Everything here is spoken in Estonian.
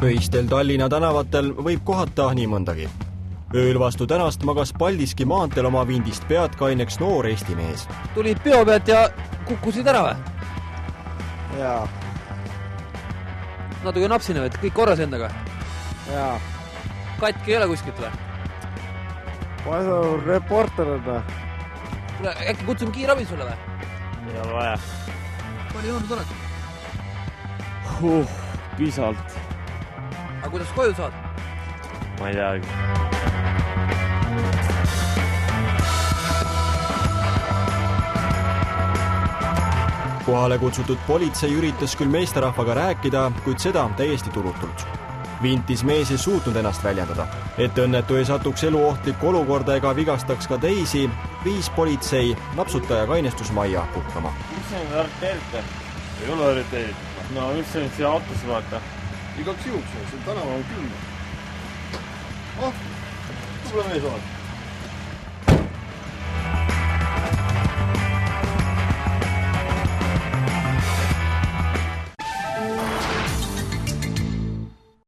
Öistel Tallinna tänavatel võib kohata nii mõndagi. Ööl vastu tänast magas Paldiski maanteel oma vindist pead kaineks noor Eesti mees. Tulid peo pealt ja kukkusid ära või? Jaa. Natuke napsine või, kõik korras endaga? Jaa. Katki ei ole kuskilt või? Ma ei saa reporter enda. Kuule, äkki kutsume kiirabi sulle või? Ei ole vaja. Palju jõudnud oled? Pisalt. Aga kuidas koju saad? Ma ei teagi. Kohale kutsutud politsei üritas küll meesterahvaga rääkida, kuid seda täiesti turutult. Vintis mees ei suutnud ennast väljendada. Et õnnetu ei satuks eluohtlikku olukorda ega vigastaks ka teisi, viis politsei napsutaja kainestusmajja puhkama. Mis see on arteerite? Ei ole arteerite. No mis see on siia autosse vaata? Igaks juhuks, see tänava on külm. Tubla mees oled.